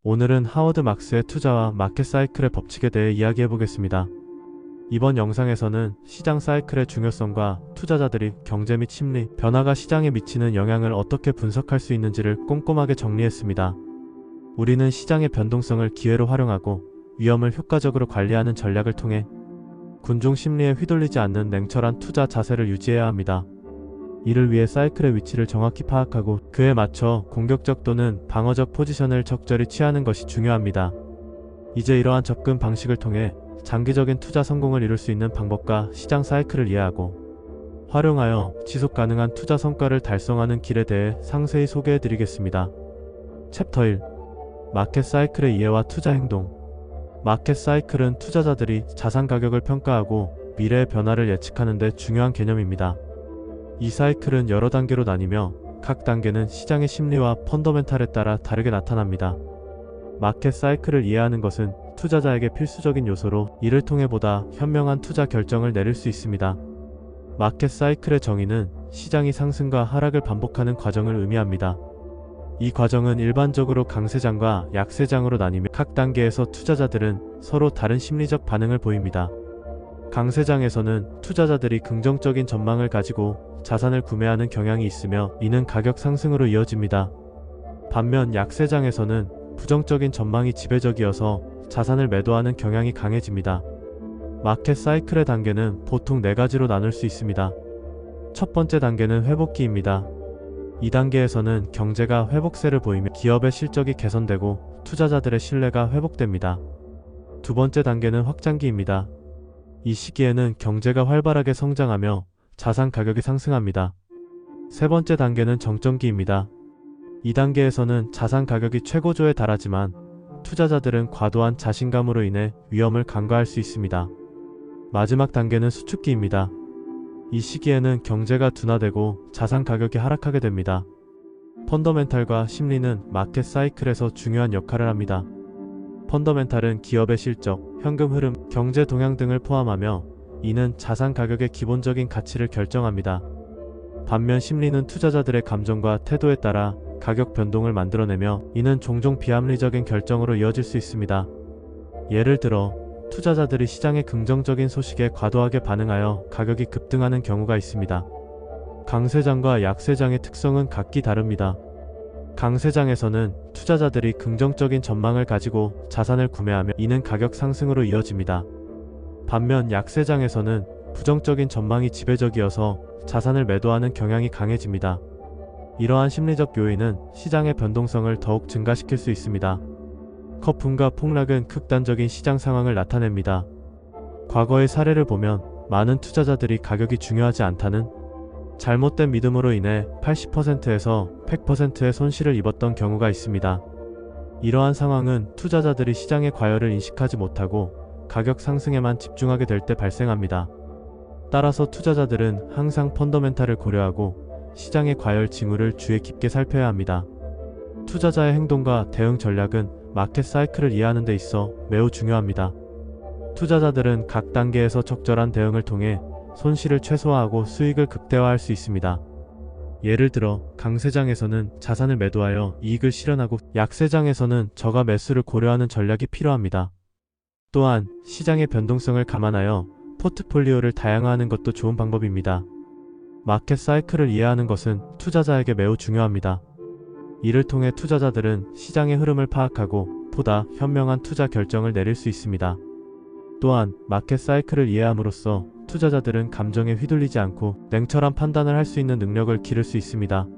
오늘은 하워드 막스의 투자와 마켓 사이클의 법칙에 대해 이야기해 보겠습니다. 이번 영상에서는 시장 사이클의 중요성과 투자자들이 경제 및 심리, 변화가 시장에 미치는 영향을 어떻게 분석할 수 있는지를 꼼꼼하게 정리했습니다. 우리는 시장의 변동성을 기회로 활용하고 위험을 효과적으로 관리하는 전략을 통해 군중 심리에 휘둘리지 않는 냉철한 투자 자세를 유지해야 합니다. 이를 위해 사이클의 위치를 정확히 파악하고 그에 맞춰 공격적 또는 방어적 포지션을 적절히 취하는 것이 중요합니다. 이제 이러한 접근 방식을 통해 장기적인 투자 성공을 이룰 수 있는 방법과 시장 사이클을 이해하고 활용하여 지속 가능한 투자 성과를 달성하는 길에 대해 상세히 소개해 드리겠습니다. 챕터 1. 마켓 사이클의 이해와 투자 행동. 마켓 사이클은 투자자들이 자산 가격을 평가하고 미래의 변화를 예측하는 데 중요한 개념입니다. 이 사이클은 여러 단계로 나뉘며 각 단계는 시장의 심리와 펀더멘탈에 따라 다르게 나타납니다. 마켓 사이클을 이해하는 것은 투자자에게 필수적인 요소로 이를 통해 보다 현명한 투자 결정을 내릴 수 있습니다. 마켓 사이클의 정의는 시장이 상승과 하락을 반복하는 과정을 의미합니다. 이 과정은 일반적으로 강세장과 약세장으로 나뉘며 각 단계에서 투자자들은 서로 다른 심리적 반응을 보입니다. 강세장에서는 투자자들이 긍정적인 전망을 가지고 자산을 구매하는 경향이 있으며 이는 가격 상승으로 이어집니다. 반면 약세장에서는 부정적인 전망이 지배적이어서 자산을 매도하는 경향이 강해집니다. 마켓 사이클의 단계는 보통 4가지로 나눌 수 있습니다. 첫 번째 단계는 회복기입니다. 이 단계에서는 경제가 회복세를 보이며 기업의 실적이 개선되고 투자자들의 신뢰가 회복됩니다. 두 번째 단계는 확장기입니다. 이 시기에는 경제가 활발하게 성장하며 자산 가격이 상승합니다. 세 번째 단계는 정점기입니다. 이 단계에서는 자산 가격이 최고조에 달하지만 투자자들은 과도한 자신감으로 인해 위험을 간과할 수 있습니다. 마지막 단계는 수축기입니다. 이 시기에는 경제가 둔화되고 자산 가격이 하락하게 됩니다. 펀더멘탈과 심리는 마켓 사이클에서 중요한 역할을 합니다. 펀더멘탈은 기업의 실적, 현금 흐름, 경제 동향 등을 포함하며 이는 자산 가격의 기본적인 가치를 결정합니다. 반면 심리는 투자자들의 감정과 태도에 따라 가격 변동을 만들어내며 이는 종종 비합리적인 결정으로 이어질 수 있습니다. 예를 들어 투자자들이 시장의 긍정적인 소식에 과도하게 반응하여 가격이 급등하는 경우가 있습니다. 강세장과 약세장의 특성은 각기 다릅니다. 강세장에서는 투자자들이 긍정적인 전망을 가지고 자산을 구매하며 이는 가격 상승으로 이어집니다. 반면 약세장에서는 부정적인 전망이 지배적이어서 자산을 매도하는 경향이 강해집니다. 이러한 심리적 요인은 시장의 변동성을 더욱 증가시킬 수 있습니다. 거품과 폭락은 극단적인 시장 상황을 나타냅니다. 과거의 사례를 보면 많은 투자자들이 가격이 중요하지 않다는 잘못된 믿음으로 인해 80%에서 100%의 손실을 입었던 경우가 있습니다. 이러한 상황은 투자자들이 시장의 과열을 인식하지 못하고 가격 상승에만 집중하게 될 때 발생합니다. 따라서 투자자들은 항상 펀더멘탈을 고려하고 시장의 과열 징후를 주의 깊게 살펴야 합니다. 투자자의 행동과 대응 전략은 마켓 사이클을 이해하는 데 있어 매우 중요합니다. 투자자들은 각 단계에서 적절한 대응을 통해 손실을 최소화하고 수익을 극대화할 수 있습니다. 예를 들어 강세장에서는 자산을 매도하여 이익을 실현하고 약세장에서는 저가 매수를 고려하는 전략이 필요합니다. 또한 시장의 변동성을 감안하여 포트폴리오를 다양화하는 것도 좋은 방법입니다. 마켓 사이클을 이해하는 것은 투자자에게 매우 중요합니다. 이를 통해 투자자들은 시장의 흐름을 파악하고 보다 현명한 투자 결정을 내릴 수 있습니다. 또한 마켓 사이클을 이해함으로써 투자자들은 감정에 휘둘리지 않고 냉철한 판단을 할 수 있는 능력을 기를 수 있습니다.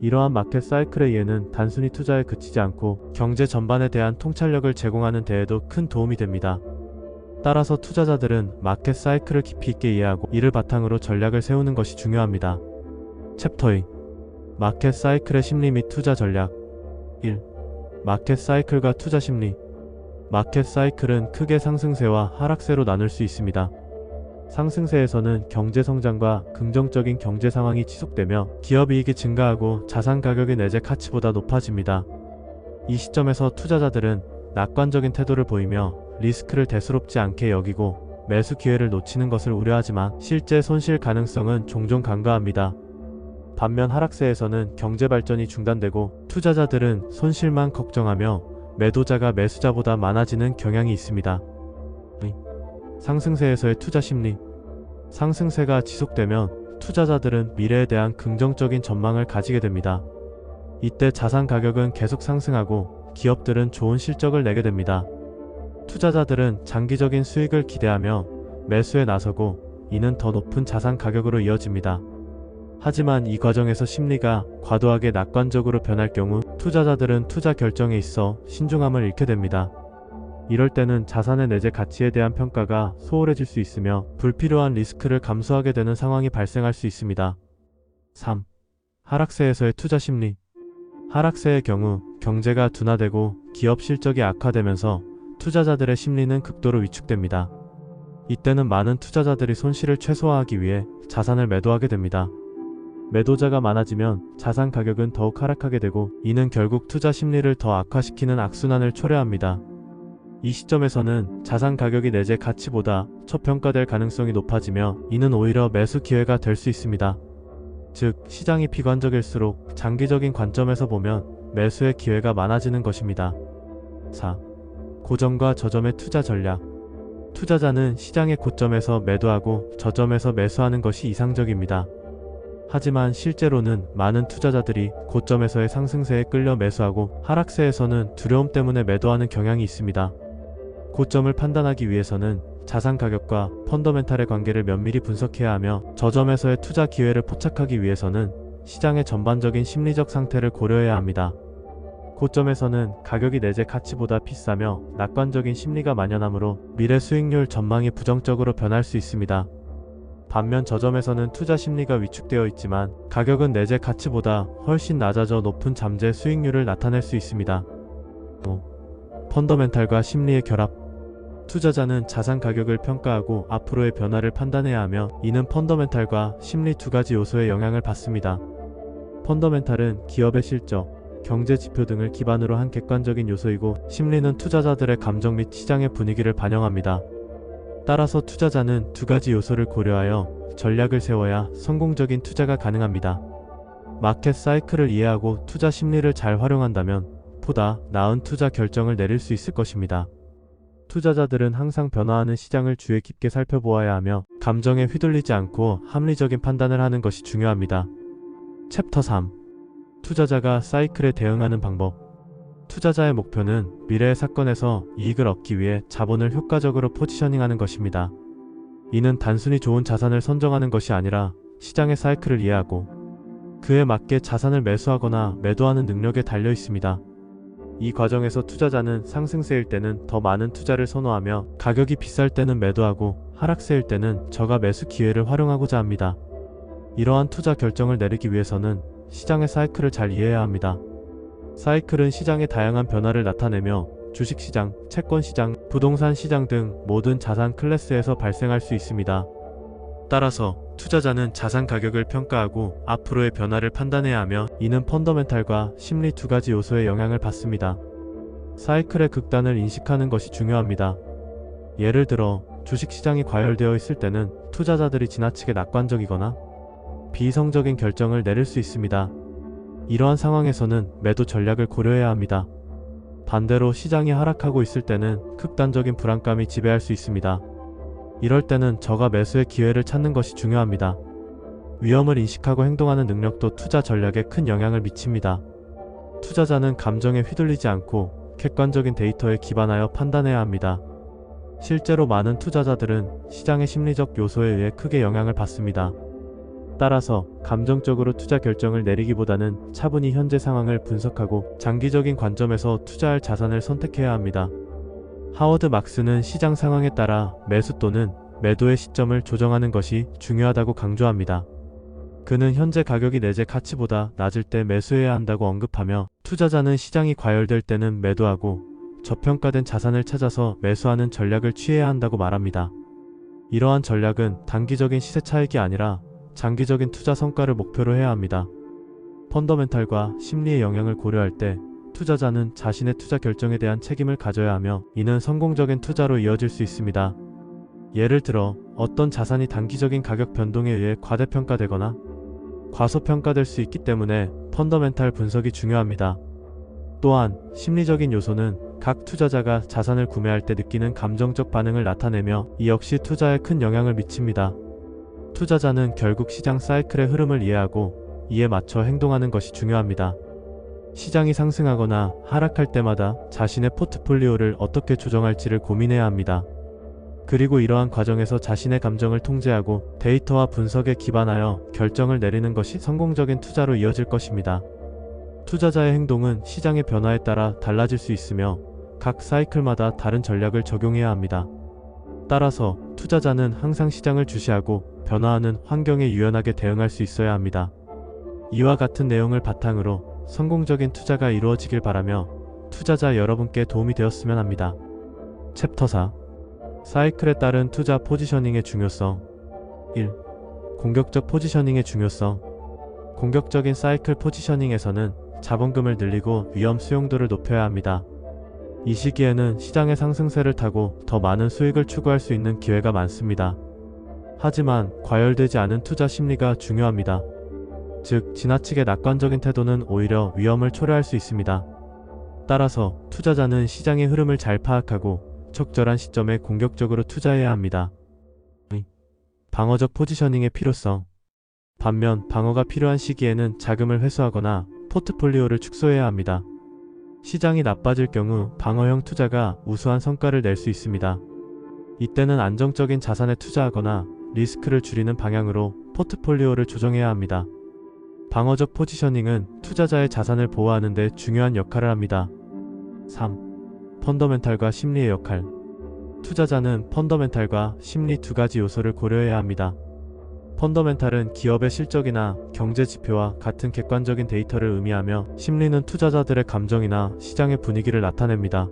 이러한 마켓 사이클의 이해는 단순히 투자에 그치지 않고 경제 전반에 대한 통찰력을 제공하는 데에도 큰 도움이 됩니다. 따라서 투자자들은 마켓 사이클을 깊이 있게 이해하고 이를 바탕으로 전략을 세우는 것이 중요합니다. 챕터 2. 마켓 사이클의 심리 및 투자 전략. 1. 마켓 사이클과 투자 심리. 마켓 사이클은 크게 상승세와 하락세로 나눌 수 있습니다. 상승세에서는 경제 성장과 긍정적인 경제 상황이 지속되며 기업 이익이 증가하고 자산 가격이 내재 가치보다 높아집니다. 이 시점에서 투자자들은 낙관적인 태도를 보이며 리스크를 대수롭지 않게 여기고 매수 기회를 놓치는 것을 우려하지만 실제 손실 가능성은 종종 간과합니다. 반면 하락세에서는 경제 발전이 중단되고 투자자들은 손실만 걱정하며 매도자가 매수자보다 많아지는 경향이 있습니다. 상승세에서의 투자 심리. 상승세가 지속되면 투자자들은 미래에 대한 긍정적인 전망을 가지게 됩니다. 이때 자산 가격은 계속 상승하고 기업들은 좋은 실적을 내게 됩니다. 투자자들은 장기적인 수익을 기대하며 매수에 나서고 이는 더 높은 자산 가격으로 이어집니다. 하지만 이 과정에서 심리가 과도하게 낙관적으로 변할 경우 투자자들은 투자 결정에 있어 신중함을 잃게 됩니다. 이럴 때는 자산의 내재 가치에 대한 평가가 소홀해질 수 있으며 불필요한 리스크를 감수하게 되는 상황이 발생할 수 있습니다. 3. 하락세에서의 투자 심리. 하락세의 경우 경제가 둔화되고 기업 실적이 악화되면서 투자자들의 심리는 극도로 위축됩니다. 이때는 많은 투자자들이 손실을 최소화하기 위해 자산을 매도하게 됩니다. 매도자가 많아지면 자산 가격은 더욱 하락하게 되고 이는 결국 투자 심리를 더 악화시키는 악순환을 초래합니다. 이 시점에서는 자산 가격이 내재 가치보다 저평가될 가능성이 높아지며 이는 오히려 매수 기회가 될 수 있습니다. 즉, 시장이 비관적일수록 장기적인 관점에서 보면 매수의 기회가 많아지는 것입니다. 4. 고점과 저점의 투자 전략. 투자자는 시장의 고점에서 매도하고 저점에서 매수하는 것이 이상적입니다. 하지만 실제로는 많은 투자자들이 고점에서의 상승세에 끌려 매수하고 하락세에서는 두려움 때문에 매도하는 경향이 있습니다. 고점을 판단하기 위해서는 자산 가격과 펀더멘탈의 관계를 면밀히 분석해야 하며 저점에서의 투자 기회를 포착하기 위해서는 시장의 전반적인 심리적 상태를 고려해야 합니다. 고점에서는 가격이 내재 가치보다 비싸며 낙관적인 심리가 만연하므로 미래 수익률 전망이 부정적으로 변할 수 있습니다. 반면 저점에서는 투자 심리가 위축되어 있지만 가격은 내재 가치보다 훨씬 낮아져 높은 잠재 수익률을 나타낼 수 있습니다. 5. 펀더멘탈과 심리의 결합. 투자자는 자산 가격을 평가하고 앞으로의 변화를 판단해야 하며 이는 펀더멘탈과 심리 두 가지 요소의 영향을 받습니다. 펀더멘탈은 기업의 실적, 경제 지표 등을 기반으로 한 객관적인 요소이고 심리는 투자자들의 감정 및 시장의 분위기를 반영합니다. 따라서 투자자는 두 가지 요소를 고려하여 전략을 세워야 성공적인 투자가 가능합니다. 마켓 사이클을 이해하고 투자 심리를 잘 활용한다면 보다 나은 투자 결정을 내릴 수 있을 것입니다. 투자자들은 항상 변화하는 시장을 주의 깊게 살펴보아야 하며 감정에 휘둘리지 않고 합리적인 판단을 하는 것이 중요합니다. 챕터 3. 투자자가 사이클에 대응하는 방법. 투자자의 목표는 미래의 사건에서 이익을 얻기 위해 자본을 효과적으로 포지셔닝하는 것입니다. 이는 단순히 좋은 자산을 선정하는 것이 아니라 시장의 사이클을 이해하고 그에 맞게 자산을 매수하거나 매도하는 능력에 달려 있습니다. 이 과정에서 투자자는 상승세일 때는 더 많은 투자를 선호하며 가격이 비쌀 때는 매도하고 하락세일 때는 저가 매수 기회를 활용하고자 합니다. 이러한 투자 결정을 내리기 위해서는 시장의 사이클을 잘 이해해야 합니다. 사이클은 시장의 다양한 변화를 나타내며 주식시장, 채권시장, 부동산 시장 등 모든 자산 클래스에서 발생할 수 있습니다. 따라서 투자자는 자산 가격을 평가하고 앞으로의 변화를 판단해야 하며 이는 펀더멘탈과 심리 두 가지 요소의 영향을 받습니다. 사이클의 극단을 인식하는 것이 중요합니다. 예를 들어 주식시장이 과열되어 있을 때는 투자자들이 지나치게 낙관적이거나 비이성적인 결정을 내릴 수 있습니다. 이러한 상황에서는 매도 전략을 고려해야 합니다. 반대로 시장이 하락하고 있을 때는 극단적인 불안감이 지배할 수 있습니다. 이럴 때는 저가 매수의 기회를 찾는 것이 중요합니다. 위험을 인식하고 행동하는 능력도 투자 전략에 큰 영향을 미칩니다. 투자자는 감정에 휘둘리지 않고 객관적인 데이터에 기반하여 판단해야 합니다. 실제로 많은 투자자들은 시장의 심리적 요소에 의해 크게 영향을 받습니다. 따라서 감정적으로 투자 결정을 내리기보다는 차분히 현재 상황을 분석하고 장기적인 관점에서 투자할 자산을 선택해야 합니다. 하워드 막스는 시장 상황에 따라 매수 또는 매도의 시점을 조정하는 것이 중요하다고 강조합니다. 그는 현재 가격이 내재 가치보다 낮을 때 매수해야 한다고 언급하며 투자자는 시장이 과열될 때는 매도하고 저평가된 자산을 찾아서 매수하는 전략을 취해야 한다고 말합니다. 이러한 전략은 단기적인 시세 차익이 아니라 장기적인 투자 성과를 목표로 해야 합니다. 펀더멘탈과 심리의 영향을 고려할 때 투자자는 자신의 투자 결정에 대한 책임을 가져야 하며 이는 성공적인 투자로 이어질 수 있습니다. 예를 들어 어떤 자산이 단기적인 가격 변동에 의해 과대평가되거나 과소평가될 수 있기 때문에 펀더멘탈 분석이 중요합니다. 또한 심리적인 요소는 각 투자자가 자산을 구매할 때 느끼는 감정적 반응을 나타내며 이 역시 투자에 큰 영향을 미칩니다. 투자자는 결국 시장 사이클의 흐름을 이해하고 이에 맞춰 행동하는 것이 중요합니다. 시장이 상승하거나 하락할 때마다 자신의 포트폴리오를 어떻게 조정할지를 고민해야 합니다. 그리고 이러한 과정에서 자신의 감정을 통제하고 데이터와 분석에 기반하여 결정을 내리는 것이 성공적인 투자로 이어질 것입니다. 투자자의 행동은 시장의 변화에 따라 달라질 수 있으며 각 사이클마다 다른 전략을 적용해야 합니다. 따라서 투자자는 항상 시장을 주시하고 변화하는 환경에 유연하게 대응할 수 있어야 합니다. 이와 같은 내용을 바탕으로 성공적인 투자가 이루어지길 바라며 투자자 여러분께 도움이 되었으면 합니다. 챕터 4. 사이클에 따른 투자 포지셔닝의 중요성. 1. 공격적 포지셔닝의 중요성. 공격적인 사이클 포지셔닝에서는 자본금을 늘리고 위험 수용도를 높여야 합니다. 이 시기에는 시장의 상승세를 타고 더 많은 수익을 추구할 수 있는 기회가 많습니다. 하지만 과열되지 않은 투자 심리가 중요합니다. 즉, 지나치게 낙관적인 태도는 오히려 위험을 초래할 수 있습니다. 따라서 투자자는 시장의 흐름을 잘 파악하고 적절한 시점에 공격적으로 투자해야 합니다. 방어적 포지셔닝의 필요성. 반면 방어가 필요한 시기에는 자금을 회수하거나 포트폴리오를 축소해야 합니다. 시장이 나빠질 경우 방어형 투자가 우수한 성과를 낼 수 있습니다. 이때는 안정적인 자산에 투자하거나 리스크를 줄이는 방향으로 포트폴리오를 조정해야 합니다. 방어적 포지셔닝은 투자자의 자산을 보호하는 데 중요한 역할을 합니다. 3. 펀더멘탈과 심리의 역할. 투자자는 펀더멘탈과 심리 두 가지 요소를 고려해야 합니다. 펀더멘탈은 기업의 실적이나 경제 지표와 같은 객관적인 데이터를 의미하며 심리는 투자자들의 감정이나 시장의 분위기를 나타냅니다.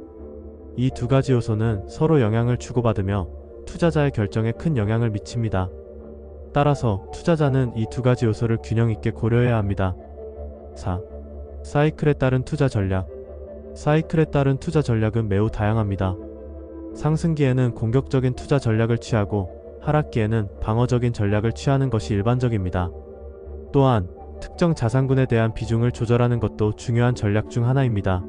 이 두 가지 요소는 서로 영향을 주고받으며 투자자의 결정에 큰 영향을 미칩니다. 따라서 투자자는 이 두 가지 요소를 균형 있게 고려해야 합니다. 4. 사이클에 따른 투자 전략. 사이클에 따른 투자 전략은 매우 다양합니다. 상승기에는 공격적인 투자 전략을 취하고 하락기에는 방어적인 전략을 취하는 것이 일반적입니다. 또한 특정 자산군에 대한 비중을 조절하는 것도 중요한 전략 중 하나입니다.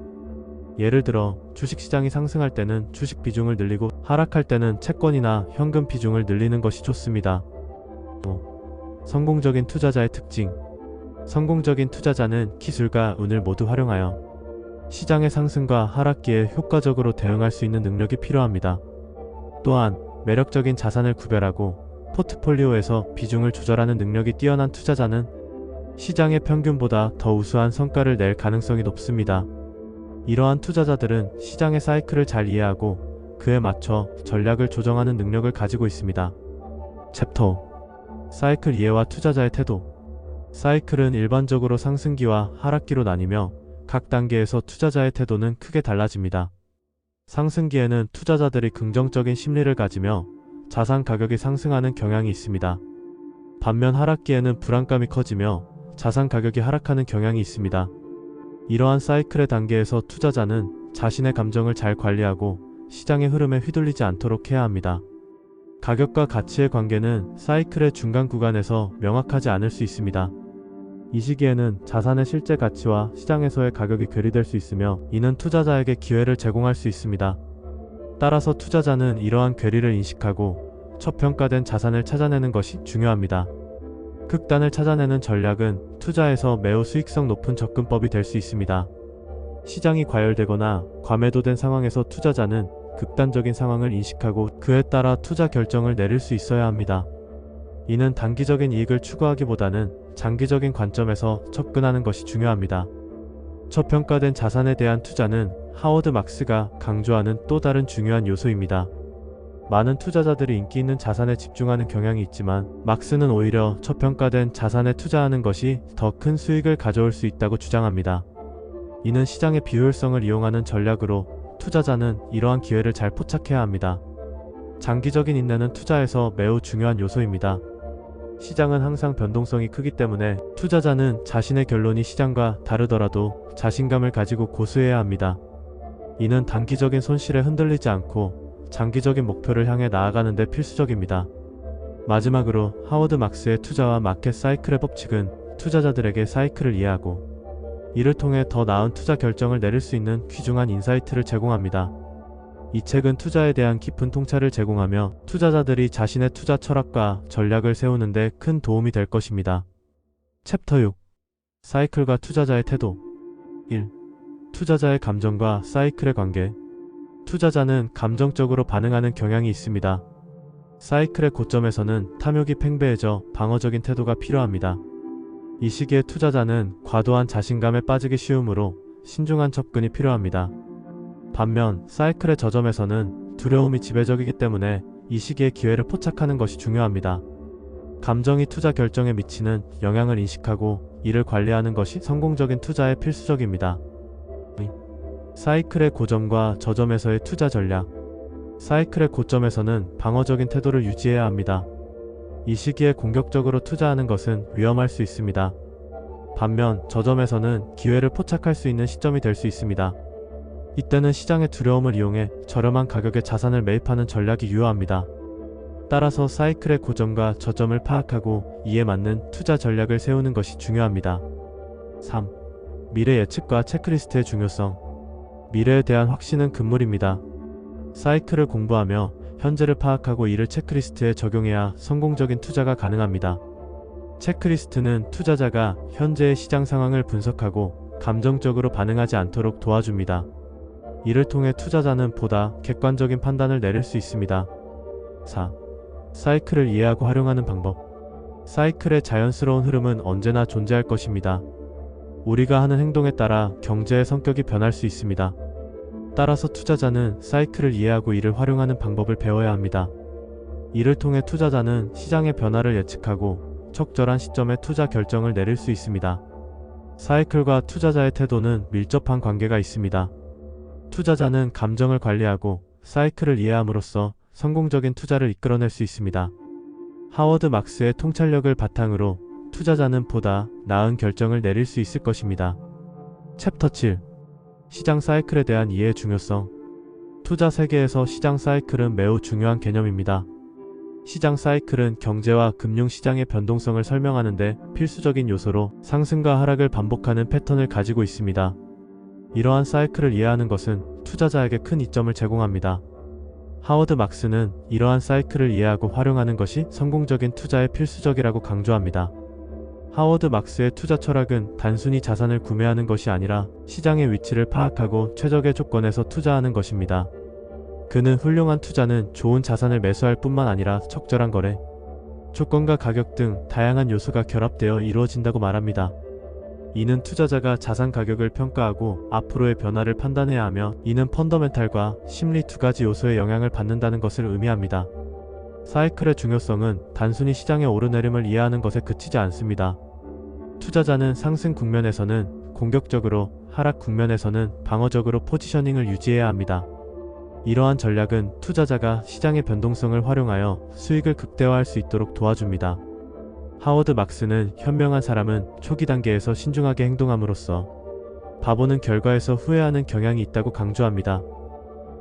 예를 들어 주식시장이 상승할 때는 주식 비중을 늘리고 하락할 때는 채권이나 현금 비중을 늘리는 것이 좋습니다. 성공적인 투자자의 특징. 성공적인 투자자는 기술과 운을 모두 활용하여 시장의 상승과 하락기에 효과적으로 대응할 수 있는 능력이 필요합니다. 또한 매력적인 자산을 구별하고 포트폴리오에서 비중을 조절하는 능력이 뛰어난 투자자는 시장의 평균보다 더 우수한 성과를 낼 가능성이 높습니다. 이러한 투자자들은 시장의 사이클을 잘 이해하고 그에 맞춰 전략을 조정하는 능력을 가지고 있습니다. 챕터 5. 사이클 이해와 투자자의 태도. 사이클은 일반적으로 상승기와 하락기로 나뉘며 각 단계에서 투자자의 태도는 크게 달라집니다. 상승기에는 투자자들이 긍정적인 심리를 가지며 자산 가격이 상승하는 경향이 있습니다. 반면 하락기에는 불안감이 커지며 자산 가격이 하락하는 경향이 있습니다. 이러한 사이클의 단계에서 투자자는 자신의 감정을 잘 관리하고 시장의 흐름에 휘둘리지 않도록 해야 합니다. 가격과 가치의 관계는 사이클의 중간 구간에서 명확하지 않을 수 있습니다. 이 시기에는 자산의 실제 가치와 시장에서의 가격이 괴리될 수 있으며 이는 투자자에게 기회를 제공할 수 있습니다. 따라서 투자자는 이러한 괴리를 인식하고 저평가된 자산을 찾아내는 것이 중요합니다. 극단을 찾아내는 전략은 투자에서 매우 수익성 높은 접근법이 될 수 있습니다. 시장이 과열되거나 과매도된 상황에서 투자자는 극단적인 상황을 인식하고 그에 따라 투자 결정을 내릴 수 있어야 합니다. 이는 단기적인 이익을 추구하기보다는 장기적인 관점에서 접근하는 것이 중요합니다. 저평가된 자산에 대한 투자는 하워드 막스가 강조하는 또 다른 중요한 요소입니다. 많은 투자자들이 인기 있는 자산에 집중하는 경향이 있지만 막스는 오히려 저평가된 자산에 투자하는 것이 더 큰 수익을 가져올 수 있다고 주장합니다. 이는 시장의 비효율성을 이용하는 전략으로 투자자는 이러한 기회를 잘 포착해야 합니다. 장기적인 인내는 투자에서 매우 중요한 요소입니다. 시장은 항상 변동성이 크기 때문에 투자자는 자신의 결론이 시장과 다르더라도 자신감을 가지고 고수해야 합니다. 이는 단기적인 손실에 흔들리지 않고 장기적인 목표를 향해 나아가는 데 필수적입니다. 마지막으로 하워드 막스의 투자와 마켓 사이클의 법칙은 투자자들에게 사이클을 이해하고 이를 통해 더 나은 투자 결정을 내릴 수 있는 귀중한 인사이트를 제공합니다. 이 책은 투자에 대한 깊은 통찰을 제공하며 투자자들이 자신의 투자 철학과 전략을 세우는 데 큰 도움이 될 것입니다. 챕터 6. 사이클과 투자자의 태도. 1. 투자자의 감정과 사이클의 관계. 투자자는 감정적으로 반응하는 경향이 있습니다. 사이클의 고점에서는 탐욕이 팽배해져 방어적인 태도가 필요합니다. 이 시기에 투자자는 과도한 자신감에 빠지기 쉬우므로 신중한 접근이 필요합니다. 반면 사이클의 저점에서는 두려움이 지배적이기 때문에 이 시기에 기회를 포착하는 것이 중요합니다. 감정이 투자 결정에 미치는 영향을 인식하고 이를 관리하는 것이 성공적인 투자에 필수적입니다. 사이클의 고점과 저점에서의 투자 전략. 사이클의 고점에서는 방어적인 태도를 유지해야 합니다. 이 시기에 공격적으로 투자하는 것은 위험할 수 있습니다. 반면 저점에서는 기회를 포착할 수 있는 시점이 될 수 있습니다. 이때는 시장의 두려움을 이용해 저렴한 가격에 자산을 매입하는 전략이 유효합니다. 따라서 사이클의 고점과 저점을 파악하고 이에 맞는 투자 전략을 세우는 것이 중요합니다. 3. 미래 예측과 체크리스트의 중요성. 미래에 대한 확신은 금물입니다. 사이클을 공부하며 현재를 파악하고 이를 체크리스트에 적용해야 성공적인 투자가 가능합니다. 체크리스트는 투자자가 현재의 시장 상황을 분석하고 감정적으로 반응하지 않도록 도와줍니다. 이를 통해 투자자는 보다 객관적인 판단을 내릴 수 있습니다. 4. 사이클을 이해하고 활용하는 방법. 사이클의 자연스러운 흐름은 언제나 존재할 것입니다. 우리가 하는 행동에 따라 경제의 성격이 변할 수 있습니다. 따라서 투자자는 사이클을 이해하고 이를 활용하는 방법을 배워야 합니다. 이를 통해 투자자는 시장의 변화를 예측하고 적절한 시점에 투자 결정을 내릴 수 있습니다. 사이클과 투자자의 태도는 밀접한 관계가 있습니다. 투자자는 감정을 관리하고 사이클을 이해함으로써 성공적인 투자를 이끌어낼 수 있습니다. 하워드 막스의 통찰력을 바탕으로 투자자는 보다 나은 결정을 내릴 수 있을 것입니다. 챕터 7. 시장 사이클에 대한 이해의 중요성. 투자 세계에서 시장 사이클은 매우 중요한 개념입니다. 시장 사이클은 경제와 금융시장의 변동성을 설명하는 데 필수적인 요소로 상승과 하락을 반복하는 패턴을 가지고 있습니다. 이러한 사이클을 이해하는 것은 투자자에게 큰 이점을 제공합니다. 하워드 막스는 이러한 사이클을 이해하고 활용하는 것이 성공적인 투자에 필수적이라고 강조합니다. 하워드 막스의 투자 철학은 단순히 자산을 구매하는 것이 아니라 시장의 위치를 파악하고 최적의 조건에서 투자하는 것입니다. 그는 훌륭한 투자는 좋은 자산을 매수할 뿐만 아니라 적절한 거래, 조건과 가격 등 다양한 요소가 결합되어 이루어진다고 말합니다. 이는 투자자가 자산 가격을 평가하고 앞으로의 변화를 판단해야 하며 이는 펀더멘탈과 심리 두 가지 요소의 영향을 받는다는 것을 의미합니다. 사이클의 중요성은 단순히 시장의 오르내림을 이해하는 것에 그치지 않습니다. 투자자는 상승 국면에서는 공격적으로, 하락 국면에서는 방어적으로 포지셔닝을 유지해야 합니다. 이러한 전략은 투자자가 시장의 변동성을 활용하여 수익을 극대화할 수 있도록 도와줍니다. 하워드 막스는 현명한 사람은 초기 단계에서 신중하게 행동함으로써 바보는 결과에서 후회하는 경향이 있다고 강조합니다.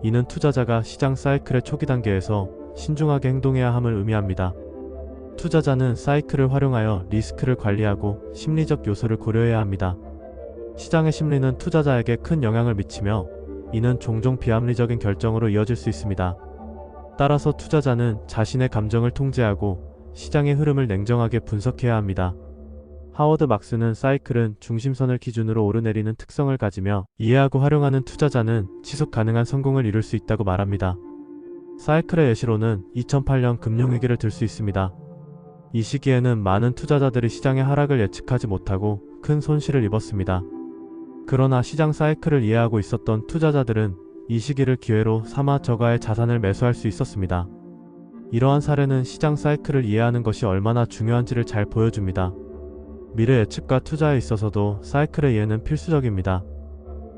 이는 투자자가 시장 사이클의 초기 단계에서 신중하게 행동해야 함을 의미합니다. 투자자는 사이클을 활용하여 리스크를 관리하고 심리적 요소를 고려해야 합니다. 시장의 심리는 투자자에게 큰 영향을 미치며 이는 종종 비합리적인 결정으로 이어질 수 있습니다. 따라서 투자자는 자신의 감정을 통제하고 시장의 흐름을 냉정하게 분석해야 합니다. 하워드 막스는 사이클은 중심선을 기준으로 오르내리는 특성을 가지며 이해하고 활용하는 투자자는 지속 가능한 성공을 이룰 수 있다고 말합니다. 사이클의 예시로는 2008년 금융위기를 들 수 있습니다. 이 시기에는 많은 투자자들이 시장의 하락을 예측하지 못하고 큰 손실을 입었습니다. 그러나 시장 사이클을 이해하고 있었던 투자자들은 이 시기를 기회로 삼아 저가의 자산을 매수할 수 있었습니다. 이러한 사례는 시장 사이클을 이해하는 것이 얼마나 중요한지를 잘 보여줍니다. 미래 예측과 투자에 있어서도 사이클의 이해는 필수적입니다.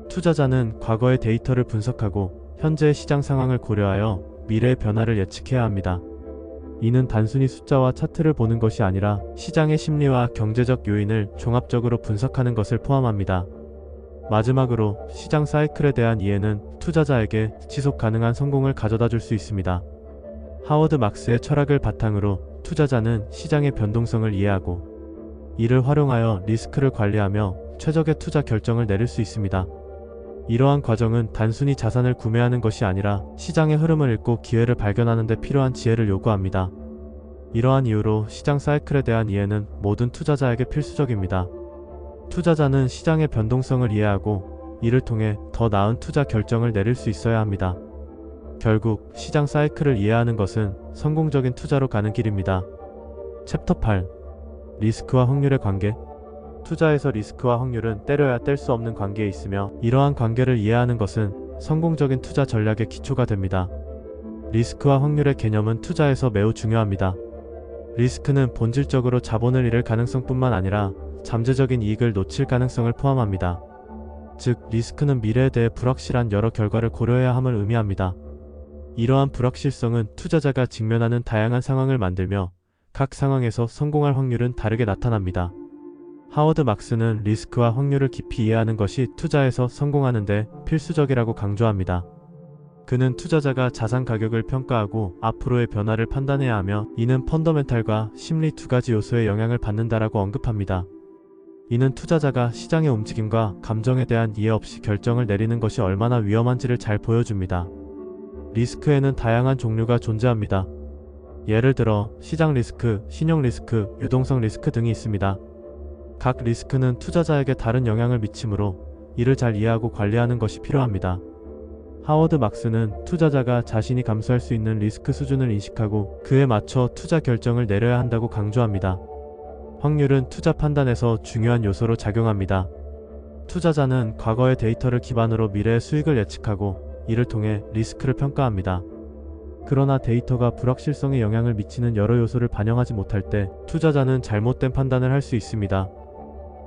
투자자는 과거의 데이터를 분석하고 현재의 시장 상황을 고려하여 미래의 변화를 예측해야 합니다. 이는 단순히 숫자와 차트를 보는 것이 아니라 시장의 심리와 경제적 요인을 종합적으로 분석하는 것을 포함합니다. 마지막으로 시장 사이클에 대한 이해는 투자자에게 지속 가능한 성공을 가져다 줄 수 있습니다. 하워드 막스의 철학을 바탕으로 투자자는 시장의 변동성을 이해하고 이를 활용하여 리스크를 관리하며 최적의 투자 결정을 내릴 수 있습니다. 이러한 과정은 단순히 자산을 구매하는 것이 아니라 시장의 흐름을 읽고 기회를 발견하는 데 필요한 지혜를 요구합니다. 이러한 이유로 시장 사이클에 대한 이해는 모든 투자자에게 필수적입니다. 투자자는 시장의 변동성을 이해하고 이를 통해 더 나은 투자 결정을 내릴 수 있어야 합니다. 결국 시장 사이클을 이해하는 것은 성공적인 투자로 가는 길입니다. 챕터 8. 리스크와 확률의 관계. 투자에서 리스크와 확률은 때려야 뗄 수 없는 관계에 있으며 이러한 관계를 이해하는 것은 성공적인 투자 전략의 기초가 됩니다. 리스크와 확률의 개념은 투자에서 매우 중요합니다. 리스크는 본질적으로 자본을 잃을 가능성뿐만 아니라 잠재적인 이익을 놓칠 가능성을 포함합니다. 즉, 리스크는 미래에 대해 불확실한 여러 결과를 고려해야 함을 의미합니다. 이러한 불확실성은 투자자가 직면하는 다양한 상황을 만들며 각 상황에서 성공할 확률은 다르게 나타납니다. 하워드 막스는 리스크와 확률을 깊이 이해하는 것이 투자에서 성공하는 데 필수적이라고 강조합니다. 그는 투자자가 자산 가격을 평가하고 앞으로의 변화를 판단해야 하며 이는 펀더멘탈과 심리 두 가지 요소의 영향을 받는다라고 언급합니다. 이는 투자자가 시장의 움직임과 감정에 대한 이해 없이 결정을 내리는 것이 얼마나 위험한지를 잘 보여줍니다. 리스크에는 다양한 종류가 존재합니다. 예를 들어 시장 리스크, 신용 리스크, 유동성 리스크 등이 있습니다. 각 리스크는 투자자에게 다른 영향을 미치므로 이를 잘 이해하고 관리하는 것이 필요합니다. 하워드 막스는 투자자가 자신이 감수할 수 있는 리스크 수준을 인식하고 그에 맞춰 투자 결정을 내려야 한다고 강조합니다. 확률은 투자 판단에서 중요한 요소로 작용합니다. 투자자는 과거의 데이터를 기반으로 미래의 수익을 예측하고 이를 통해 리스크를 평가합니다. 그러나 데이터가 불확실성에 영향을 미치는 여러 요소를 반영하지 못할 때 투자자는 잘못된 판단을 할 수 있습니다.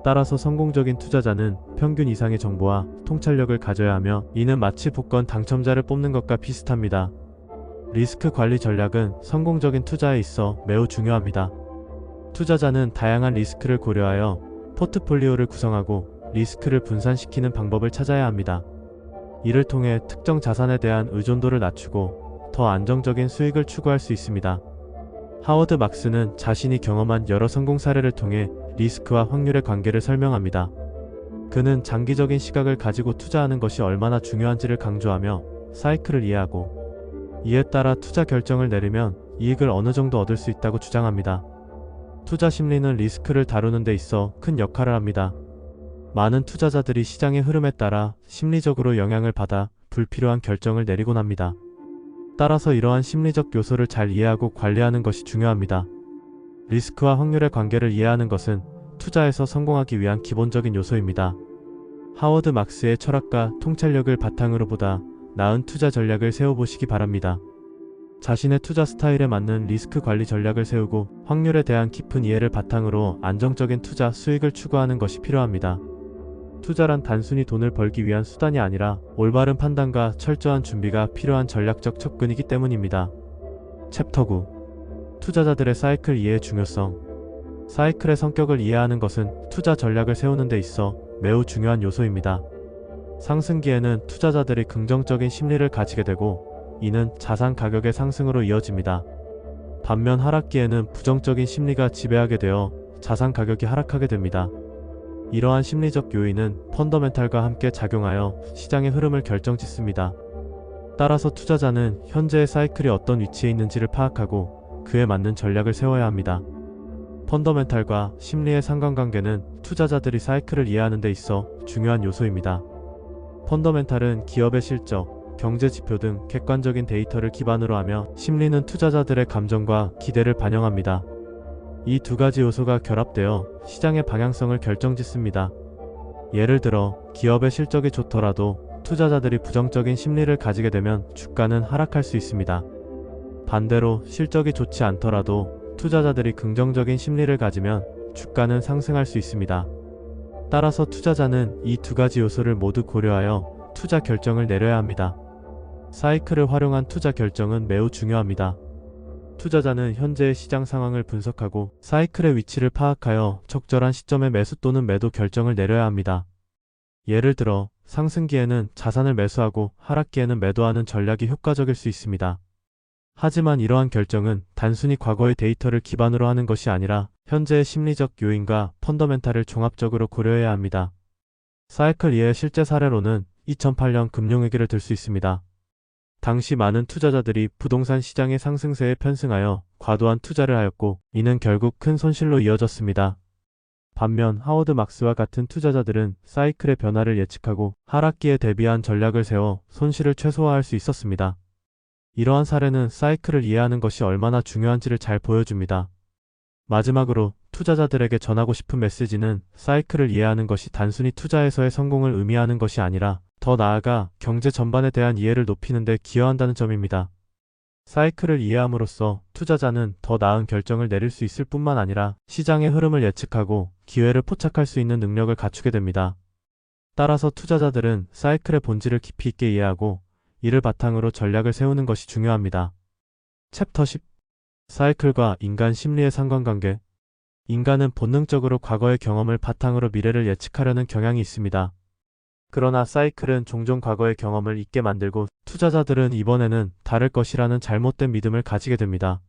따라서 성공적인 투자자는 평균 이상의 정보와 통찰력을 가져야 하며 이는 마치 복권 당첨자를 뽑는 것과 비슷합니다. 리스크 관리 전략은 성공적인 투자에 있어 매우 중요합니다. 투자자는 다양한 리스크를 고려하여 포트폴리오를 구성하고 리스크를 분산시키는 방법을 찾아야 합니다. 이를 통해 특정 자산에 대한 의존도를 낮추고 더 안정적인 수익을 추구할 수 있습니다. 하워드 막스는 자신이 경험한 여러 성공 사례를 통해 리스크와 확률의 관계를 설명합니다. 그는 장기적인 시각을 가지고 투자하는 것이 얼마나 중요한지를 강조하며 사이클을 이해하고 이에 따라 투자 결정을 내리면 이익을 어느 정도 얻을 수 있다고 주장합니다. 투자 심리는 리스크를 다루는 데 있어 큰 역할을 합니다. 많은 투자자들이 시장의 흐름에 따라 심리적으로 영향을 받아 불필요한 결정을 내리곤 합니다. 따라서 이러한 심리적 요소를 잘 이해하고 관리하는 것이 중요합니다. 리스크와 확률의 관계를 이해하는 것은 투자에서 성공하기 위한 기본적인 요소입니다. 하워드 막스의 철학과 통찰력을 바탕으로 보다 나은 투자 전략을 세워보시기 바랍니다. 자신의 투자 스타일에 맞는 리스크 관리 전략을 세우고 확률에 대한 깊은 이해를 바탕으로 안정적인 투자 수익을 추구하는 것이 필요합니다. 투자란 단순히 돈을 벌기 위한 수단이 아니라 올바른 판단과 철저한 준비가 필요한 전략적 접근이기 때문입니다. 챕터 9. 투자자들의 사이클 이해의 중요성. 사이클의 성격을 이해하는 것은 투자 전략을 세우는 데 있어 매우 중요한 요소입니다. 상승기에는 투자자들이 긍정적인 심리를 가지게 되고 이는 자산 가격의 상승으로 이어집니다. 반면 하락기에는 부정적인 심리가 지배하게 되어 자산 가격이 하락하게 됩니다. 이러한 심리적 요인은 펀더멘탈과 함께 작용하여 시장의 흐름을 결정짓습니다. 따라서 투자자는 현재의 사이클이 어떤 위치에 있는지를 파악하고 그에 맞는 전략을 세워야 합니다. 펀더멘탈과 심리의 상관관계는 투자자들이 사이클을 이해하는 데 있어 중요한 요소입니다. 펀더멘탈은 기업의 실적, 경제 지표 등 객관적인 데이터를 기반으로 하며 심리는 투자자들의 감정과 기대를 반영합니다. 이 두 가지 요소가 결합되어 시장의 방향성을 결정짓습니다. 예를 들어 기업의 실적이 좋더라도 투자자들이 부정적인 심리를 가지게 되면 주가는 하락할 수 있습니다. 반대로 실적이 좋지 않더라도 투자자들이 긍정적인 심리를 가지면 주가는 상승할 수 있습니다. 따라서 투자자는 이 두 가지 요소를 모두 고려하여 투자 결정을 내려야 합니다. 사이클을 활용한 투자 결정은 매우 중요합니다. 투자자는 현재의 시장 상황을 분석하고 사이클의 위치를 파악하여 적절한 시점에 매수 또는 매도 결정을 내려야 합니다. 예를 들어 상승기에는 자산을 매수하고 하락기에는 매도하는 전략이 효과적일 수 있습니다. 하지만 이러한 결정은 단순히 과거의 데이터를 기반으로 하는 것이 아니라 현재의 심리적 요인과 펀더멘탈을 종합적으로 고려해야 합니다. 사이클 이의 실제 사례로는 2008년 금융위기를 들 수 있습니다. 당시 많은 투자자들이 부동산 시장의 상승세에 편승하여 과도한 투자를 하였고 이는 결국 큰 손실로 이어졌습니다. 반면 하워드 막스와 같은 투자자들은 사이클의 변화를 예측하고 하락기에 대비한 전략을 세워 손실을 최소화할 수 있었습니다. 이러한 사례는 사이클을 이해하는 것이 얼마나 중요한지를 잘 보여줍니다. 마지막으로 투자자들에게 전하고 싶은 메시지는 사이클을 이해하는 것이 단순히 투자에서의 성공을 의미하는 것이 아니라 더 나아가 경제 전반에 대한 이해를 높이는 데 기여한다는 점입니다. 사이클을 이해함으로써 투자자는 더 나은 결정을 내릴 수 있을 뿐만 아니라 시장의 흐름을 예측하고 기회를 포착할 수 있는 능력을 갖추게 됩니다. 따라서 투자자들은 사이클의 본질을 깊이 있게 이해하고 이를 바탕으로 전략을 세우는 것이 중요합니다. 챕터 10. 사이클과 인간 심리의 상관관계. 인간은 본능적으로 과거의 경험을 바탕으로 미래를 예측하려는 경향이 있습니다. 그러나 사이클은 종종 과거의 경험을 잊게 만들고 투자자들은 이번에는 다를 것이라는 잘못된 믿음을 가지게 됩니다.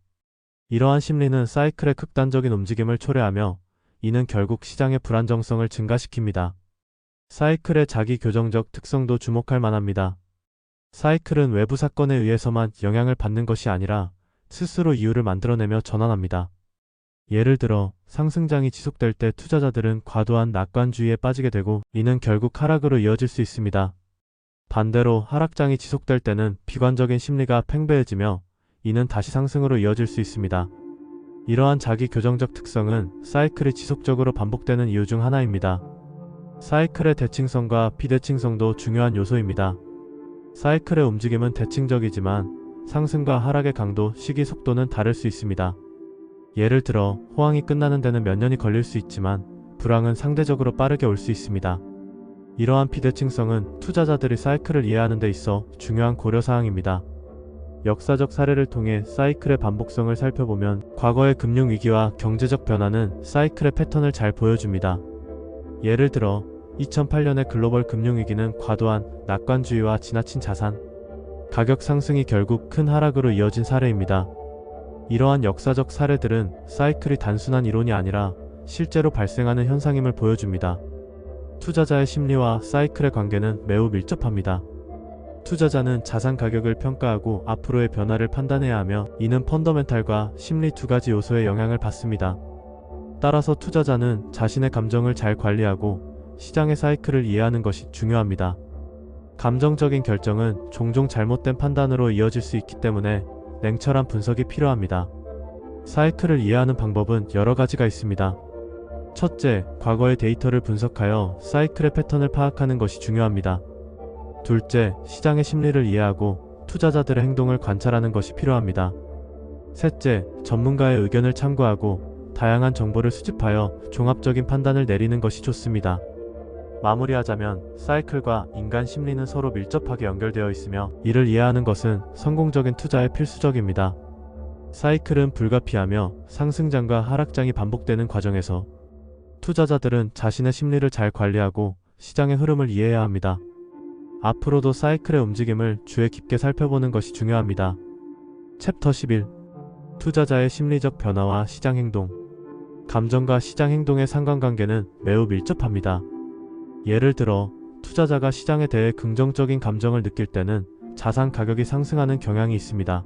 이러한 심리는 사이클의 극단적인 움직임을 초래하며 이는 결국 시장의 불안정성을 증가시킵니다. 사이클의 자기 교정적 특성도 주목할 만합니다. 사이클은 외부 사건에 의해서만 영향을 받는 것이 아니라 스스로 이유를 만들어내며 전환합니다. 예를 들어 상승장이 지속될 때 투자자들은 과도한 낙관주의에 빠지게 되고 이는 결국 하락으로 이어질 수 있습니다. 반대로 하락장이 지속될 때는 비관적인 심리가 팽배해지며 이는 다시 상승으로 이어질 수 있습니다. 이러한 자기 교정적 특성은 사이클이 지속적으로 반복되는 이유 중 하나입니다. 사이클의 대칭성과 비대칭성도 중요한 요소입니다. 사이클의 움직임은 대칭적이지만 상승과 하락의 강도, 시기, 속도는 다를 수 있습니다. 예를 들어 호황이 끝나는 데는 몇 년이 걸릴 수 있지만 불황은 상대적으로 빠르게 올 수 있습니다. 이러한 비대칭성은 투자자들이 사이클을 이해하는 데 있어 중요한 고려사항입니다. 역사적 사례를 통해 사이클의 반복성을 살펴보면 과거의 금융위기와 경제적 변화는 사이클의 패턴을 잘 보여줍니다. 예를 들어 2008년의 글로벌 금융위기는 과도한 낙관주의와 지나친 자산 가격 상승이 결국 큰 하락으로 이어진 사례입니다. 이러한 역사적 사례들은 사이클이 단순한 이론이 아니라 실제로 발생하는 현상임을 보여줍니다. 투자자의 심리와 사이클의 관계는 매우 밀접합니다. 투자자는 자산 가격을 평가하고 앞으로의 변화를 판단해야 하며 이는 펀더멘탈과 심리 두 가지 요소의 영향을 받습니다. 따라서 투자자는 자신의 감정을 잘 관리하고 시장의 사이클을 이해하는 것이 중요합니다. 감정적인 결정은 종종 잘못된 판단으로 이어질 수 있기 때문에 냉철한 분석이 필요합니다. 사이클을 이해하는 방법은 여러 가지가 있습니다. 첫째, 과거의 데이터를 분석하여 사이클의 패턴을 파악하는 것이 중요합니다. 둘째, 시장의 심리를 이해하고 투자자들의 행동을 관찰하는 것이 필요합니다. 셋째, 전문가의 의견을 참고하고 다양한 정보를 수집하여 종합적인 판단을 내리는 것이 좋습니다. 마무리하자면 사이클과 인간 심리는 서로 밀접하게 연결되어 있으며 이를 이해하는 것은 성공적인 투자에 필수적입니다. 사이클은 불가피하며 상승장과 하락장이 반복되는 과정에서 투자자들은 자신의 심리를 잘 관리하고 시장의 흐름을 이해해야 합니다. 앞으로도 사이클의 움직임을 주의 깊게 살펴보는 것이 중요합니다. 챕터 11. 투자자의 심리적 변화와 시장 행동. 감정과 시장 행동의 상관관계는 매우 밀접합니다. 예를 들어 투자자가 시장에 대해 긍정적인 감정을 느낄 때는 자산 가격이 상승하는 경향이 있습니다.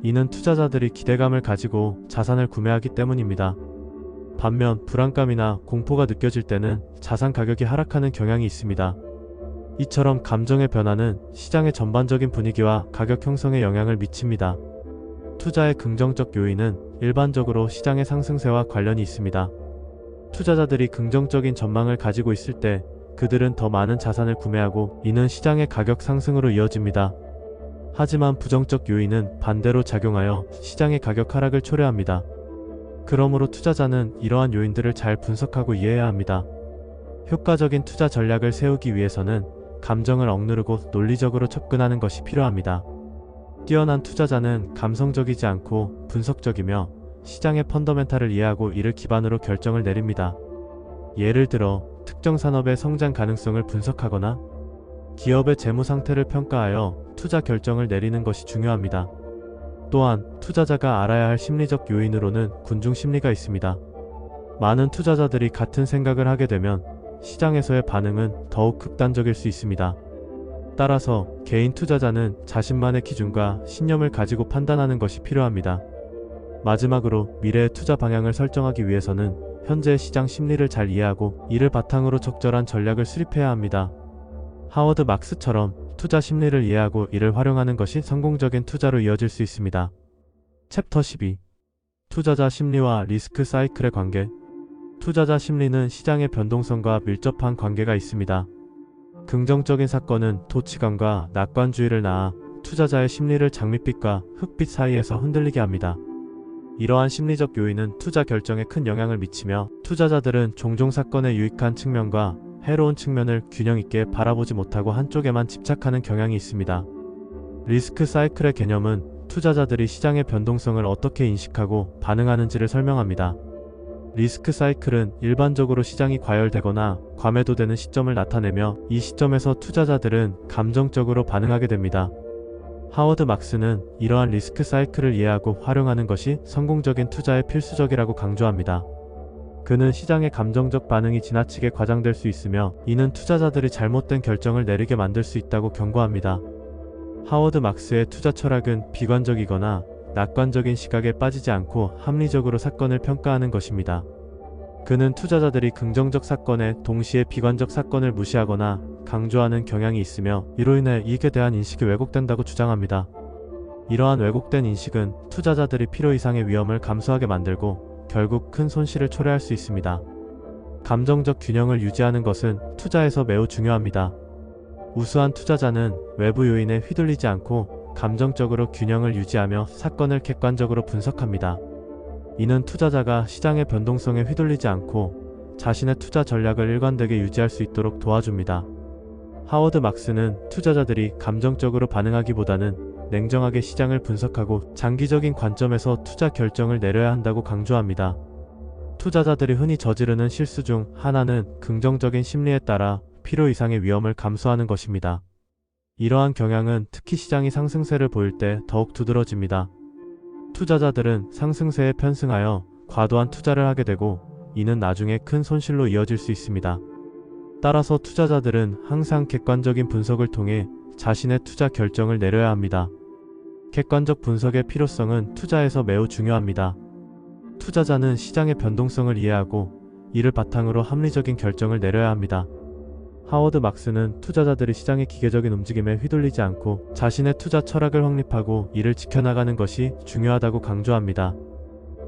이는 투자자들이 기대감을 가지고 자산을 구매하기 때문입니다. 반면 불안감이나 공포가 느껴질 때는 자산 가격이 하락하는 경향이 있습니다. 이처럼 감정의 변화는 시장의 전반적인 분위기와 가격 형성에 영향을 미칩니다. 투자의 긍정적 요인은 일반적으로 시장의 상승세와 관련이 있습니다. 투자자들이 긍정적인 전망을 가지고 있을 때 그들은 더 많은 자산을 구매하고 이는 시장의 가격 상승으로 이어집니다. 하지만 부정적 요인은 반대로 작용하여 시장의 가격 하락을 초래합니다. 그러므로 투자자는 이러한 요인들을 잘 분석하고 이해해야 합니다. 효과적인 투자 전략을 세우기 위해서는 감정을 억누르고 논리적으로 접근하는 것이 필요합니다. 뛰어난 투자자는 감성적이지 않고 분석적이며 시장의 펀더멘탈을 이해하고 이를 기반으로 결정을 내립니다. 예를 들어 특정 산업의 성장 가능성을 분석하거나 기업의 재무 상태를 평가하여 투자 결정을 내리는 것이 중요합니다. 또한 투자자가 알아야 할 심리적 요인으로는 군중 심리가 있습니다. 많은 투자자들이 같은 생각을 하게 되면 시장에서의 반응은 더욱 극단적일 수 있습니다. 따라서 개인 투자자는 자신만의 기준과 신념을 가지고 판단하는 것이 필요합니다. 마지막으로 미래의 투자 방향을 설정하기 위해서는 현재의 시장 심리를 잘 이해하고 이를 바탕으로 적절한 전략을 수립해야 합니다. 하워드 막스처럼 투자 심리를 이해하고 이를 활용하는 것이 성공적인 투자로 이어질 수 있습니다. 챕터 12. 투자자 심리와 리스크 사이클의 관계. 투자자 심리는 시장의 변동성과 밀접한 관계가 있습니다. 긍정적인 사건은 도치감과 낙관주의를 낳아 투자자의 심리를 장밋빛과 흑빛 사이에서 흔들리게 합니다. 이러한 심리적 요인은 투자 결정에 큰 영향을 미치며 투자자들은 종종 사건의 유익한 측면과 해로운 측면을 균형 있게 바라보지 못하고 한쪽에만 집착하는 경향이 있습니다. 리스크 사이클의 개념은 투자자들이 시장의 변동성을 어떻게 인식하고 반응하는지를 설명합니다. 리스크 사이클은 일반적으로 시장이 과열되거나 과매도되는 시점을 나타내며 이 시점에서 투자자들은 감정적으로 반응하게 됩니다. 하워드 막스는 이러한 리스크 사이클을 이해하고 활용하는 것이 성공적인 투자에 필수적이라고 강조합니다. 그는 시장의 감정적 반응이 지나치게 과장될 수 있으며 이는 투자자들이 잘못된 결정을 내리게 만들 수 있다고 경고합니다. 하워드 막스의 투자 철학은 비관적이거나 낙관적인 시각에 빠지지 않고 합리적으로 사건을 평가하는 것입니다. 그는 투자자들이 긍정적 사건에 동시에 비관적 사건을 무시하거나 강조하는 경향이 있으며 이로 인해 이익에 대한 인식이 왜곡된다고 주장합니다. 이러한 왜곡된 인식은 투자자들이 필요 이상의 위험을 감수하게 만들고 결국 큰 손실을 초래할 수 있습니다. 감정적 균형을 유지하는 것은 투자에서 매우 중요합니다. 우수한 투자자는 외부 요인에 휘둘리지 않고 감정적으로 균형을 유지하며 사건을 객관적으로 분석합니다. 이는 투자자가 시장의 변동성에 휘둘리지 않고 자신의 투자 전략을 일관되게 유지할 수 있도록 도와줍니다. 하워드 막스는 투자자들이 감정적으로 반응하기보다는 냉정하게 시장을 분석하고 장기적인 관점에서 투자 결정을 내려야 한다고 강조합니다. 투자자들이 흔히 저지르는 실수 중 하나는 긍정적인 심리에 따라 필요 이상의 위험을 감수하는 것입니다. 이러한 경향은 특히 시장이 상승세를 보일 때 더욱 두드러집니다. 투자자들은 상승세에 편승하여 과도한 투자를 하게 되고 이는 나중에 큰 손실로 이어질 수 있습니다. 따라서 투자자들은 항상 객관적인 분석을 통해 자신의 투자 결정을 내려야 합니다. 객관적 분석의 필요성은 투자에서 매우 중요합니다. 투자자는 시장의 변동성을 이해하고 이를 바탕으로 합리적인 결정을 내려야 합니다. 하워드 막스는 투자자들이 시장의 기계적인 움직임에 휘둘리지 않고 자신의 투자 철학을 확립하고 이를 지켜나가는 것이 중요하다고 강조합니다.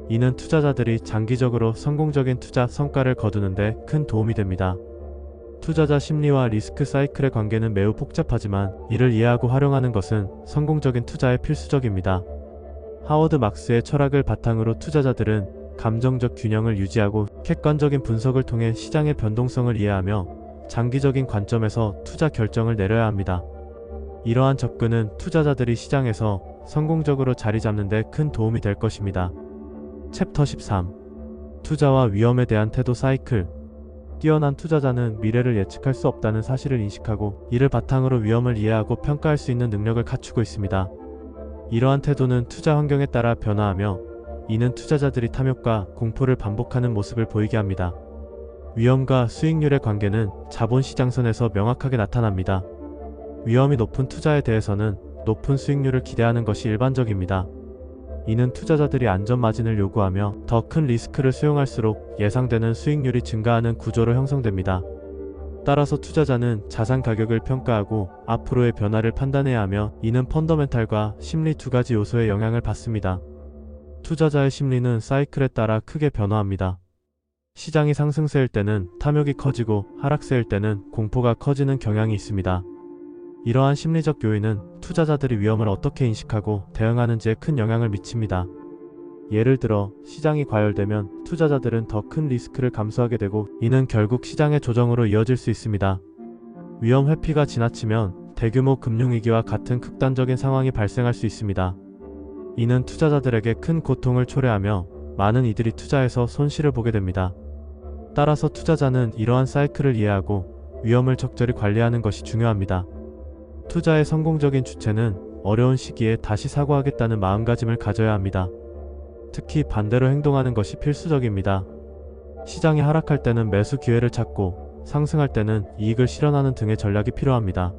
이는 투자자들이 장기적으로 성공적인 투자 성과를 거두는 데 큰 도움이 됩니다. 투자자 심리와 리스크 사이클의 관계는 매우 복잡하지만 이를 이해하고 활용하는 것은 성공적인 투자에 필수적입니다. 하워드 막스의 철학을 바탕으로 투자자들은 감정적 균형을 유지하고 객관적인 분석을 통해 시장의 변동성을 이해하며 장기적인 관점에서 투자 결정을 내려야 합니다. 이러한 접근은 투자자들이 시장에서 성공적으로 자리 잡는 데 큰 도움이 될 것입니다. 챕터 13. 투자와 위험에 대한 태도 사이클. 뛰어난 투자자는 미래를 예측할 수 없다는 사실을 인식하고 이를 바탕으로 위험을 이해하고 평가할 수 있는 능력을 갖추고 있습니다. 이러한 태도는 투자 환경에 따라 변화하며 이는 투자자들이 탐욕과 공포를 반복하는 모습을 보이게 합니다. 위험과 수익률의 관계는 자본시장선에서 명확하게 나타납니다. 위험이 높은 투자에 대해서는 높은 수익률을 기대하는 것이 일반적입니다. 이는 투자자들이 안전마진을 요구하며 더 큰 리스크를 수용할수록 예상되는 수익률이 증가하는 구조로 형성됩니다. 따라서 투자자는 자산 가격을 평가하고 앞으로의 변화를 판단해야 하며 이는 펀더멘탈과 심리 두 가지 요소의 영향을 받습니다. 투자자의 심리는 사이클에 따라 크게 변화합니다. 시장이 상승세일 때는 탐욕이 커지고 하락세일 때는 공포가 커지는 경향이 있습니다. 이러한 심리적 요인은 투자자들이 위험을 어떻게 인식하고 대응하는지에 큰 영향을 미칩니다. 예를 들어 시장이 과열되면 투자자들은 더 큰 리스크를 감수하게 되고 이는 결국 시장의 조정으로 이어질 수 있습니다. 위험 회피가 지나치면 대규모 금융위기와 같은 극단적인 상황이 발생할 수 있습니다. 이는 투자자들에게 큰 고통을 초래하며 많은 이들이 투자에서 손실을 보게 됩니다. 따라서 투자자는 이러한 사이클을 이해하고 위험을 적절히 관리하는 것이 중요합니다. 투자의 성공적인 주체는 어려운 시기에 다시 사고하겠다는 마음가짐을 가져야 합니다. 특히 반대로 행동하는 것이 필수적입니다. 시장이 하락할 때는 매수 기회를 찾고 상승할 때는 이익을 실현하는 등의 전략이 필요합니다.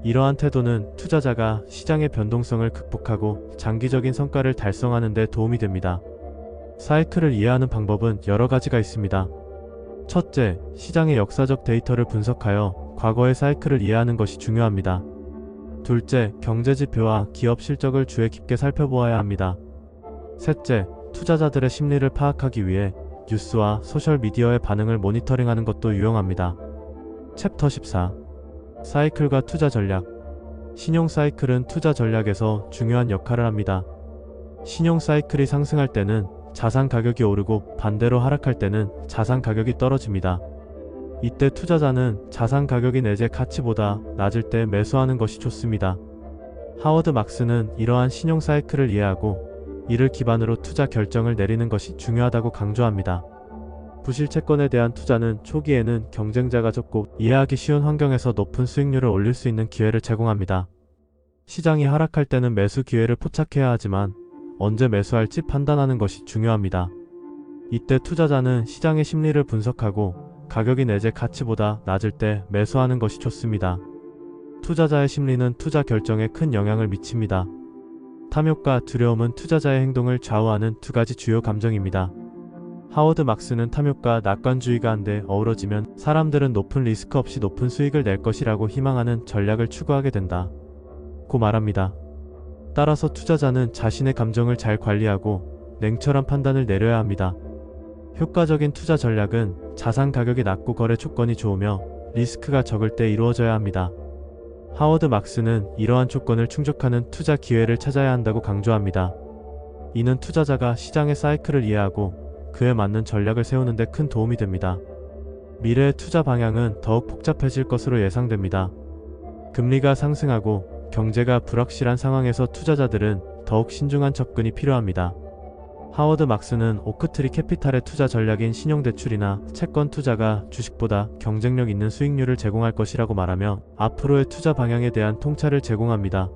이러한 태도는 투자자가 시장의 변동성을 극복하고 장기적인 성과를 달성하는 데 도움이 됩니다. 사이클을 이해하는 방법은 여러 가지가 있습니다. 첫째, 시장의 역사적 데이터를 분석하여 과거의 사이클을 이해하는 것이 중요합니다. 둘째, 경제지표와 기업 실적을 주의 깊게 살펴보아야 합니다. 셋째, 투자자들의 심리를 파악하기 위해 뉴스와 소셜미디어의 반응을 모니터링하는 것도 유용합니다. 챕터 14. 사이클과 투자 전략. 신용 사이클은 투자 전략에서 중요한 역할을 합니다. 신용 사이클이 상승할 때는 자산 가격이 오르고 반대로 하락할 때는 자산 가격이 떨어집니다. 이때 투자자는 자산 가격이 내재 가치보다 낮을 때 매수하는 것이 좋습니다. 하워드 막스는 이러한 신용 사이클을 이해하고 이를 기반으로 투자 결정을 내리는 것이 중요하다고 강조합니다. 부실 채권에 대한 투자는 초기에는 경쟁자가 적고 이해하기 쉬운 환경에서 높은 수익률을 올릴 수 있는 기회를 제공합니다. 시장이 하락할 때는 매수 기회를 포착해야 하지만 언제 매수할지 판단하는 것이 중요합니다. 이때 투자자는 시장의 심리를 분석하고 가격이 내재 가치보다 낮을 때 매수하는 것이 좋습니다. 투자자의 심리는 투자 결정에 큰 영향을 미칩니다. 탐욕과 두려움은 투자자의 행동을 좌우하는 두 가지 주요 감정입니다. 하워드 막스는 탐욕과 낙관주의가 한데 어우러지면 사람들은 높은 리스크 없이 높은 수익을 낼 것이라고 희망하는 전략을 추구하게 된다. 고 말합니다. 따라서 투자자는 자신의 감정을 잘 관리하고 냉철한 판단을 내려야 합니다. 효과적인 투자 전략은 자산 가격이 낮고 거래 조건이 좋으며 리스크가 적을 때 이루어져야 합니다. 하워드 막스는 이러한 조건을 충족하는 투자 기회를 찾아야 한다고 강조합니다. 이는 투자자가 시장의 사이클을 이해하고 그에 맞는 전략을 세우는 데 큰 도움이 됩니다. 미래의 투자 방향은 더욱 복잡해질 것으로 예상됩니다. 금리가 상승하고 경제가 불확실한 상황에서 투자자들은 더욱 신중한 접근이 필요합니다. 하워드 막스는 오크트리 캐피탈의 투자 전략인 신용대출이나 채권 투자가 주식보다 경쟁력 있는 수익률을 제공할 것이라고 말하며 앞으로의 투자 방향에 대한 통찰을 제공합니다.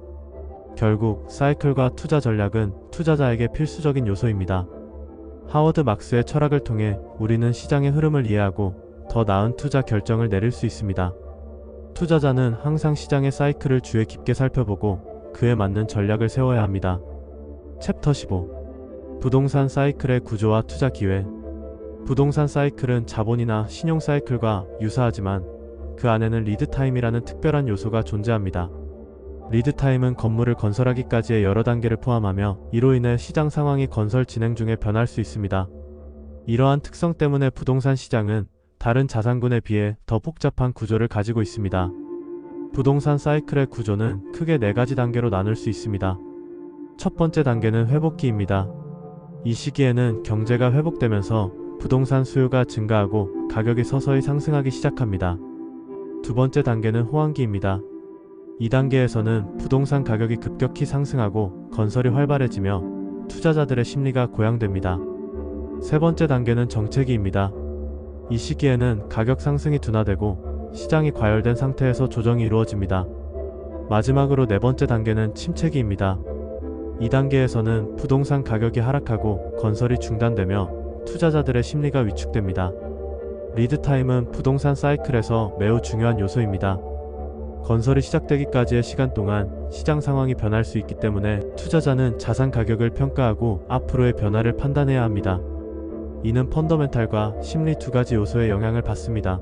결국 사이클과 투자 전략은 투자자에게 필수적인 요소입니다. 하워드 막스의 철학을 통해 우리는 시장의 흐름을 이해하고 더 나은 투자 결정을 내릴 수 있습니다. 투자자는 항상 시장의 사이클을 주의 깊게 살펴보고 그에 맞는 전략을 세워야 합니다. 챕터 15. 부동산 사이클의 구조와 투자 기회. 부동산 사이클은 자본이나 신용 사이클과 유사하지만 그 안에는 리드타임이라는 특별한 요소가 존재합니다. 리드타임은 건물을 건설하기까지의 여러 단계를 포함하며 이로 인해 시장 상황이 건설 진행 중에 변할 수 있습니다. 이러한 특성 때문에 부동산 시장은 다른 자산군에 비해 더 복잡한 구조를 가지고 있습니다. 부동산 사이클의 구조는 크게 4가지 단계로 나눌 수 있습니다. 첫 번째 단계는 회복기입니다. 이 시기에는 경제가 회복되면서 부동산 수요가 증가하고 가격이 서서히 상승하기 시작합니다. 두 번째 단계는 호황기입니다. 이 단계에서는 부동산 가격이 급격히 상승하고 건설이 활발해지며 투자자들의 심리가 고양됩니다. 세 번째 단계는 정체기입니다. 이 시기에는 가격 상승이 둔화되고 시장이 과열된 상태에서 조정이 이루어집니다. 마지막으로 네 번째 단계는 침체기입니다. 이 단계에서는 부동산 가격이 하락하고 건설이 중단되며 투자자들의 심리가 위축됩니다. 리드타임은 부동산 사이클에서 매우 중요한 요소입니다. 건설이 시작되기까지의 시간 동안 시장 상황이 변할 수 있기 때문에 투자자는 자산 가격을 평가하고 앞으로의 변화를 판단해야 합니다. 이는 펀더멘탈과 심리 두 가지 요소의 영향을 받습니다.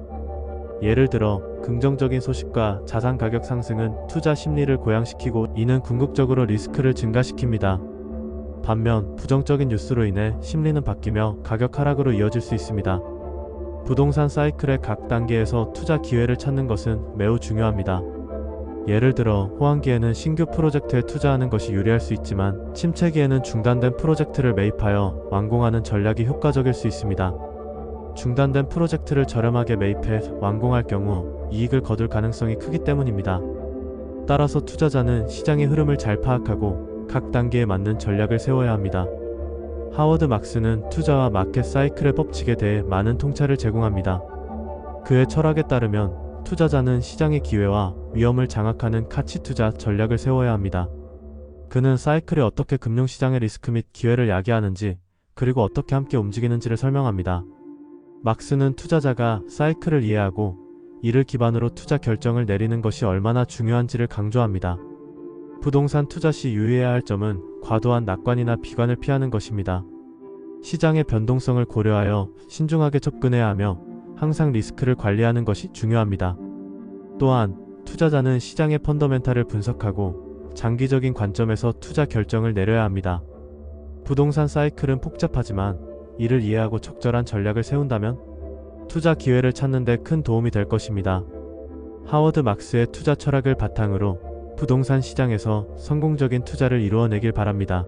예를 들어 긍정적인 소식과 자산 가격 상승은 투자 심리를 고양시키고 이는 궁극적으로 리스크를 증가시킵니다. 반면 부정적인 뉴스로 인해 심리는 바뀌며 가격 하락으로 이어질 수 있습니다. 부동산 사이클의 각 단계에서 투자 기회를 찾는 것은 매우 중요합니다. 예를 들어 호황기에는 신규 프로젝트에 투자하는 것이 유리할 수 있지만 침체기에는 중단된 프로젝트를 매입하여 완공하는 전략이 효과적일 수 있습니다. 중단된 프로젝트를 저렴하게 매입해 완공할 경우 이익을 거둘 가능성이 크기 때문입니다. 따라서 투자자는 시장의 흐름을 잘 파악하고 각 단계에 맞는 전략을 세워야 합니다. 하워드 막스는 투자와 마켓 사이클의 법칙에 대해 많은 통찰을 제공합니다. 그의 철학에 따르면 투자자는 시장의 기회와 위험을 장악하는 가치 투자 전략을 세워야 합니다. 그는 사이클이 어떻게 금융시장의 리스크 및 기회를 야기하는지 그리고 어떻게 함께 움직이는지를 설명합니다. 막스는 투자자가 사이클을 이해하고 이를 기반으로 투자 결정을 내리는 것이 얼마나 중요한지를 강조합니다. 부동산 투자 시 유의해야 할 점은 과도한 낙관이나 비관을 피하는 것입니다. 시장의 변동성을 고려하여 신중하게 접근해야 하며 항상 리스크를 관리하는 것이 중요합니다. 또한 투자자는 시장의 펀더멘탈을 분석하고 장기적인 관점에서 투자 결정을 내려야 합니다. 부동산 사이클은 복잡하지만 이를 이해하고 적절한 전략을 세운다면 투자 기회를 찾는 데 큰 도움이 될 것입니다. 하워드 막스의 투자 철학을 바탕으로 부동산 시장에서 성공적인 투자를 이루어내길 바랍니다.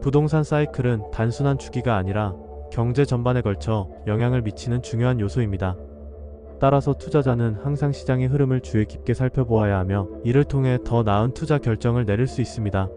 부동산 사이클은 단순한 주기가 아니라 경제 전반에 걸쳐 영향을 미치는 중요한 요소입니다. 따라서 투자자는 항상 시장의 흐름을 주의 깊게 살펴보아야 하며 이를 통해 더 나은 투자 결정을 내릴 수 있습니다.